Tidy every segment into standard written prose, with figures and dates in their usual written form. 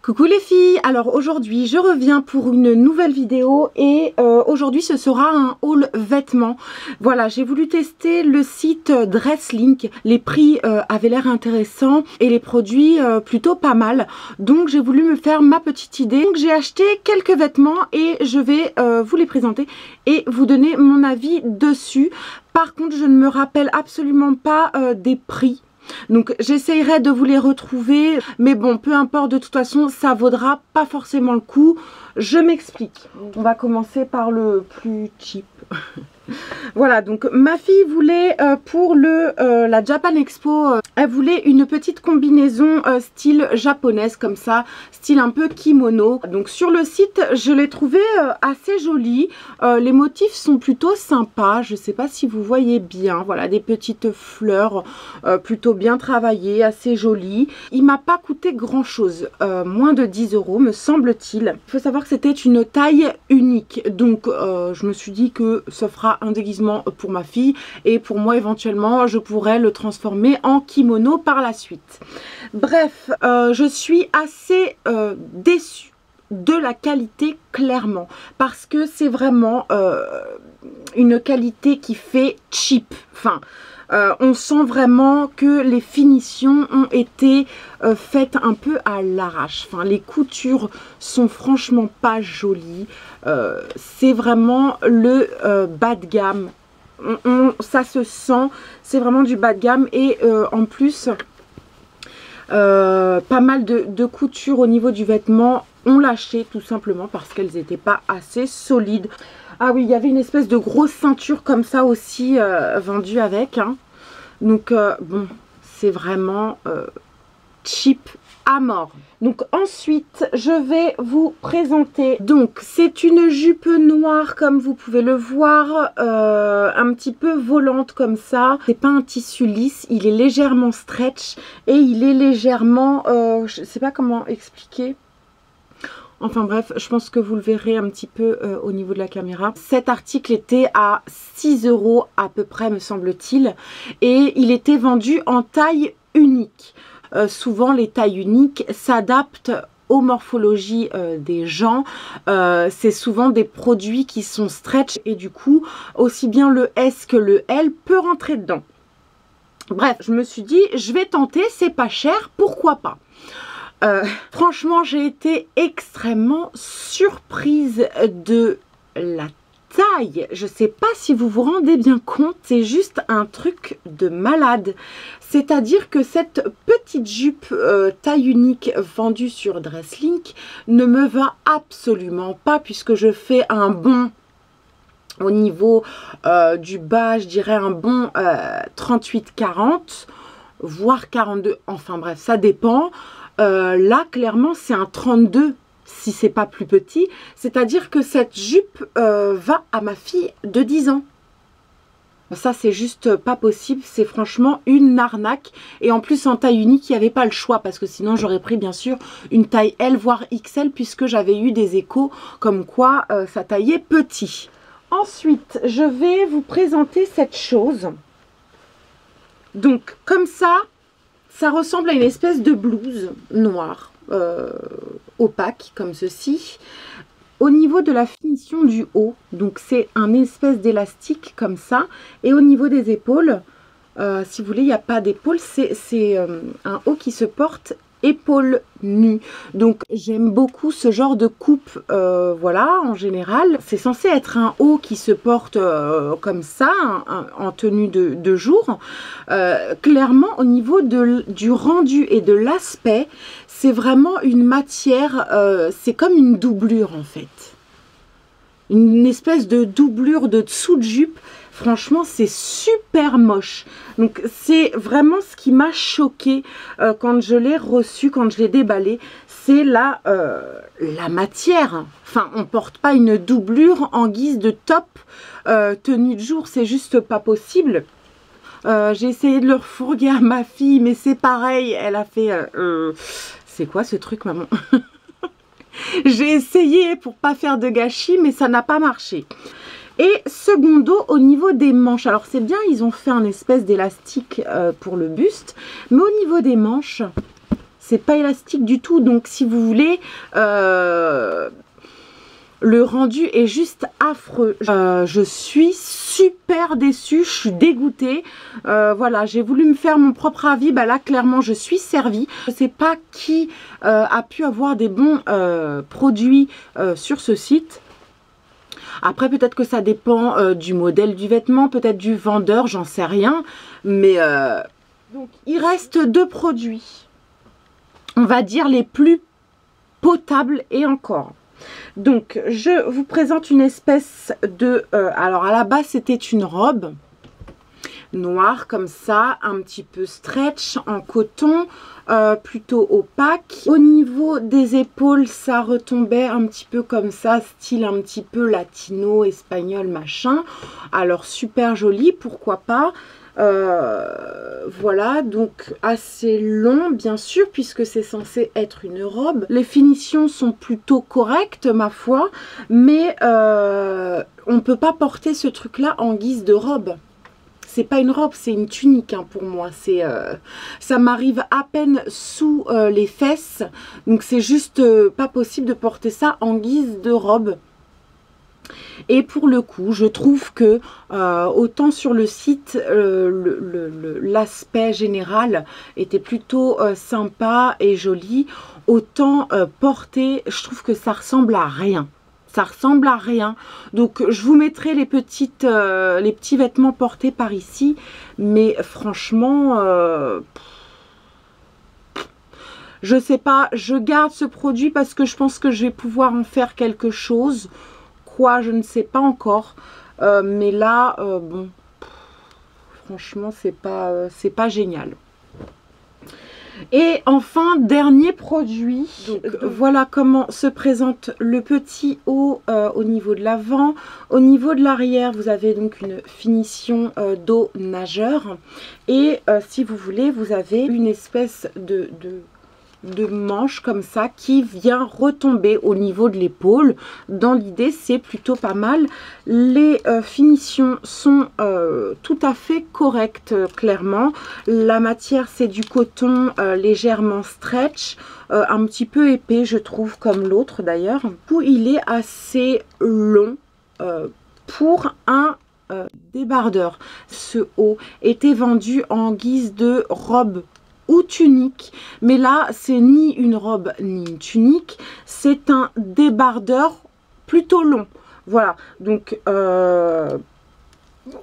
Coucou les filles, alors aujourd'hui je reviens pour une nouvelle vidéo et aujourd'hui ce sera un haul vêtements. Voilà, j'ai voulu tester le site Dresslink, les prix avaient l'air intéressants et les produits plutôt pas mal. Donc j'ai voulu me faire ma petite idée. Donc j'ai acheté quelques vêtements et je vais vous les présenter et vous donner mon avis dessus. Par contre je ne me rappelle absolument pas des prix. Donc j'essayerai de vous les retrouver, mais bon, peu importe, de toute façon ça vaudra pas forcément le coup. Je m'explique. On va commencer par le plus cheap. Voilà, donc ma fille voulait pour la Japan Expo, elle voulait une petite combinaison style japonaise comme ça, style un peu kimono. Donc sur le site, je l'ai trouvé assez jolie. Les motifs sont plutôt sympas, je sais pas si vous voyez bien. Voilà, des petites fleurs plutôt bien travaillées, assez jolies. Il m'a pas coûté grand chose, moins de 10 € me semble-t-il. Il faut savoir que c'était une taille unique, donc je me suis dit que ça fera un déguisement pour ma fille et pour moi éventuellement je pourrais le transformer en kimono par la suite. Bref, je suis assez déçue de la qualité clairement parce que c'est vraiment une qualité qui fait cheap. Enfin, on sent vraiment que les finitions ont été faites un peu à l'arrache. Enfin, les coutures sont franchement pas jolies. C'est vraiment le bas de gamme. Ça se sent, c'est vraiment du bas de gamme. Et en plus, pas mal de coutures au niveau du vêtement ont lâché tout simplement parce qu'elles n'étaient pas assez solides. Ah oui, il y avait une espèce de grosse ceinture comme ça aussi vendue avec. Hein. Donc bon, c'est vraiment cheap à mort. Donc ensuite, je vais vous présenter. Donc c'est une jupe noire comme vous pouvez le voir, un petit peu volante comme ça. C'est pas un tissu lisse, il est légèrement stretch et il est légèrement, je sais pas comment expliquer. Enfin bref, je pense que vous le verrez un petit peu au niveau de la caméra. Cet article était à 6 € à peu près me semble-t-il. Et il était vendu en taille unique. Souvent les tailles uniques s'adaptent aux morphologies des gens. C'est souvent des produits qui sont stretch. Et du coup, aussi bien le S que le L peut rentrer dedans. Bref, je me suis dit, je vais tenter, c'est pas cher, pourquoi pas. Franchement, j'ai été extrêmement surprise de la taille. Je sais pas si vous vous rendez bien compte, c'est juste un truc de malade. C'est-à-dire que cette petite jupe taille unique vendue sur Dresslink ne me va absolument pas puisque je fais un bond au niveau du bas, je dirais un bon 38-40, voire 42, enfin bref, ça dépend. Là, clairement, c'est un 32 si c'est pas plus petit. C'est-à-dire que cette jupe va à ma fille de 10 ans. Ça, c'est juste pas possible. C'est franchement une arnaque. Et en plus, en taille unique, il n'y avait pas le choix. Parce que sinon, j'aurais pris, bien sûr, une taille L, voire XL. Puisque j'avais eu des échos comme quoi ça taillait petit. Ensuite, je vais vous présenter cette chose. Donc, comme ça... Ça ressemble à une espèce de blouse noire, opaque, comme ceci. Au niveau de la finition du haut, donc c'est un espèce d'élastique comme ça. Et au niveau des épaules, si vous voulez, il n'y a pas d'épaule. C'est un haut qui se porte épaules nues. Donc j'aime beaucoup ce genre de coupe, voilà, en général. C'est censé être un haut qui se porte comme ça, en tenue de jour. Clairement, au niveau du rendu et de l'aspect, c'est vraiment une matière, c'est comme une doublure en fait. Une espèce de doublure de dessous de jupe. Franchement, c'est super moche. Donc, c'est vraiment ce qui m'a choqué quand je l'ai reçu, quand je l'ai déballé. C'est la matière. Enfin, on ne porte pas une doublure en guise de top tenue de jour. C'est juste pas possible. J'ai essayé de le refourguer à ma fille, mais c'est pareil. Elle a fait... c'est quoi ce truc, maman? J'ai essayé pour pas faire de gâchis, mais ça n'a pas marché. Et secondo, au niveau des manches, alors c'est bien, ils ont fait un espèce d'élastique pour le buste, mais au niveau des manches, c'est pas élastique du tout. Donc si vous voulez, le rendu est juste affreux. Je suis super déçue, je suis dégoûtée. Voilà, j'ai voulu me faire mon propre avis. Bah là, clairement, je suis servie. Je ne sais pas qui a pu avoir des bons produits sur ce site. Après, peut-être que ça dépend du modèle du vêtement, peut-être du vendeur, j'en sais rien. Mais donc, il reste 2 produits, on va dire les plus potables et encore. Donc, je vous présente une espèce de... alors, à la base, c'était une robe noire comme ça, un petit peu stretch, en coton, plutôt opaque. Au niveau des épaules, ça retombait un petit peu comme ça, style un petit peu latino, espagnol, machin. Alors, super joli, pourquoi pas. Voilà, donc assez long bien sûr puisque c'est censé être une robe. Les finitions sont plutôt correctes ma foi, mais on ne peut pas porter ce truc là en guise de robe. C'est pas une robe, c'est une tunique hein, pour moi. C'est ça m'arrive à peine sous les fesses, donc c'est juste pas possible de porter ça en guise de robe. Et pour le coup, je trouve que autant sur le site, l'aspect général était plutôt sympa et joli, autant porté, je trouve que ça ressemble à rien. Ça ressemble à rien. Donc, je vous mettrai les petits vêtements portés par ici. Mais franchement, je sais pas. Je garde ce produit parce que je pense que je vais pouvoir en faire quelque chose. Quoi, je ne sais pas encore. Mais là, bon, franchement, c'est pas génial. Et enfin, dernier produit. Donc, voilà comment se présente le petit haut au niveau de l'avant. Au niveau de l'arrière, vous avez donc une finition dos nageur. Et si vous voulez, vous avez une espèce de manche comme ça qui vient retomber au niveau de l'épaule. Dans l'idée, c'est plutôt pas mal. Les finitions sont tout à fait correctes, clairement. La matière, c'est du coton légèrement stretch, un petit peu épais, je trouve, comme l'autre d'ailleurs. Du coup, il est assez long pour un débardeur. Ce haut était vendu en guise de robe ou tunique, mais là c'est ni une robe ni une tunique, c'est un débardeur plutôt long. Voilà, donc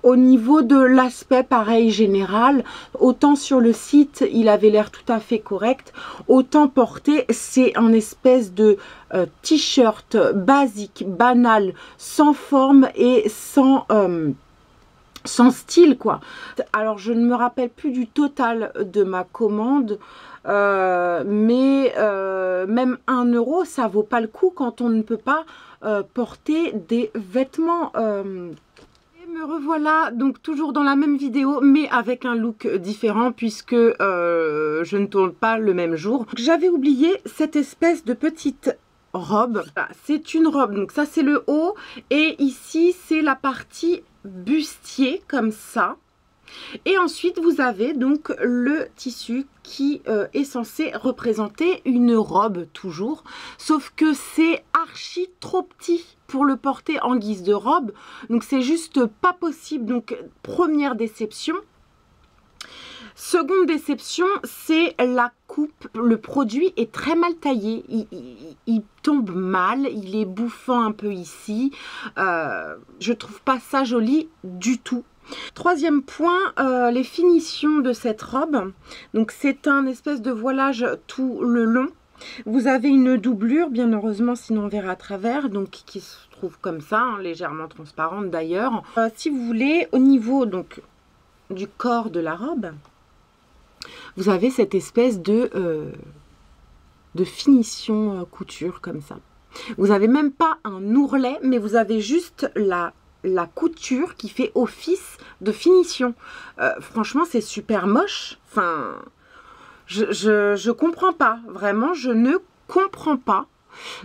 au niveau de l'aspect pareil général, autant sur le site il avait l'air tout à fait correct, autant porté c'est un espèce de t-shirt basique, banal, sans forme et sans style quoi. Alors je ne me rappelle plus du total de ma commande, mais même 1 € ça vaut pas le coup quand on ne peut pas porter des vêtements. Et me revoilà donc toujours dans la même vidéo mais avec un look différent puisque je ne tourne pas le même jour. J'avais oublié cette espèce de petite robe. Voilà, c'est une robe, donc ça c'est le haut et ici c'est la partie bustier comme ça. Et ensuite vous avez donc le tissu qui est censé représenter une robe toujours, sauf que c'est archi trop petit pour le porter en guise de robe, donc c'est juste pas possible. Donc première déception. Seconde déception, c'est la coupe. Le produit est très mal taillé, il tombe mal, il est bouffant un peu ici. Je trouve pas ça joli du tout. Troisième point, les finitions de cette robe. Donc c'est un espèce de voilage tout le long. Vous avez une doublure, bien heureusement, sinon on verra à travers, donc qui se trouve comme ça, hein, légèrement transparente d'ailleurs. Si vous voulez, au niveau donc du corps de la robe, vous avez cette espèce de finition couture comme ça. Vous n'avez même pas un ourlet, mais vous avez juste la couture qui fait office de finition. Franchement, c'est super moche. Enfin, je comprends pas. Vraiment, je ne comprends pas.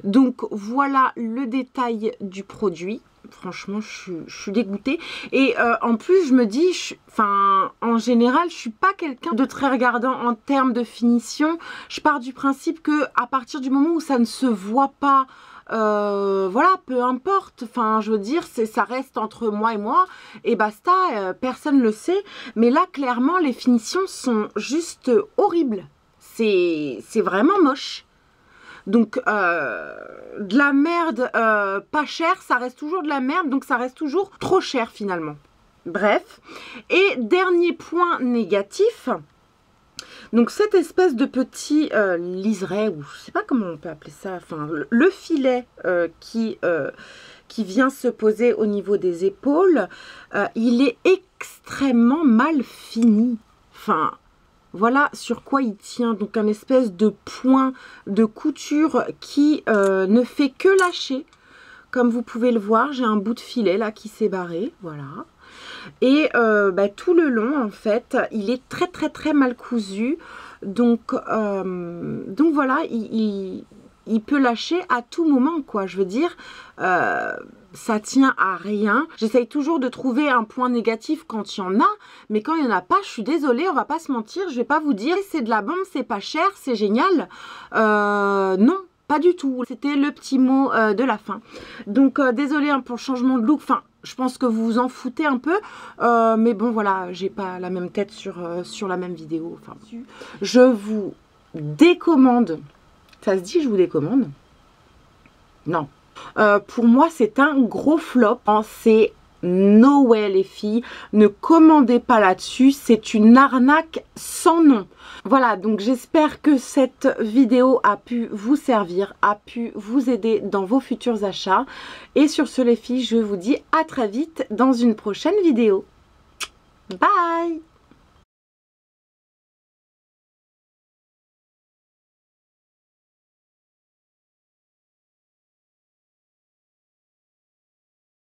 Donc, voilà le détail du produit. Franchement, je suis dégoûtée. Et en plus, je me dis, en général, je suis pas quelqu'un de très regardant en termes de finition. Je pars du principe que à partir du moment où ça ne se voit pas, voilà, peu importe. Enfin, je veux dire, ça reste entre moi et moi et basta. Personne le sait. Mais là, clairement, les finitions sont juste horribles. C'est vraiment moche. Donc, de la merde pas chère, ça reste toujours de la merde, donc ça reste toujours trop cher finalement. Bref. Et dernier point négatif, donc cette espèce de petit liseré, ou je sais pas comment on peut appeler ça, enfin le filet qui vient se poser au niveau des épaules, il est extrêmement mal fini. Enfin... Voilà sur quoi il tient, donc un espèce de point de couture qui ne fait que lâcher. Comme vous pouvez le voir, j'ai un bout de filet là qui s'est barré, voilà. Et tout le long en fait, il est très mal cousu. Donc voilà, il peut lâcher à tout moment quoi, je veux dire... ça tient à rien. J'essaye toujours de trouver un point négatif quand il y en a, mais quand il n'y en a pas, je suis désolée, on va pas se mentir, je vais pas vous dire c'est de la bombe, c'est pas cher, c'est génial. Non, pas du tout. C'était le petit mot de la fin. Donc désolée pour le changement de look, enfin je pense que vous vous en foutez un peu, mais bon voilà, j'ai pas la même tête sur la même vidéo. Enfin, je vous décommande. Ça se dit je vous décommande? Non. Pour moi c'est un gros flop, c'est no way les filles, ne commandez pas là-dessus, c'est une arnaque sans nom. Voilà, donc j'espère que cette vidéo a pu vous servir, a pu vous aider dans vos futurs achats, et sur ce les filles, je vous dis à très vite dans une prochaine vidéo. Bye.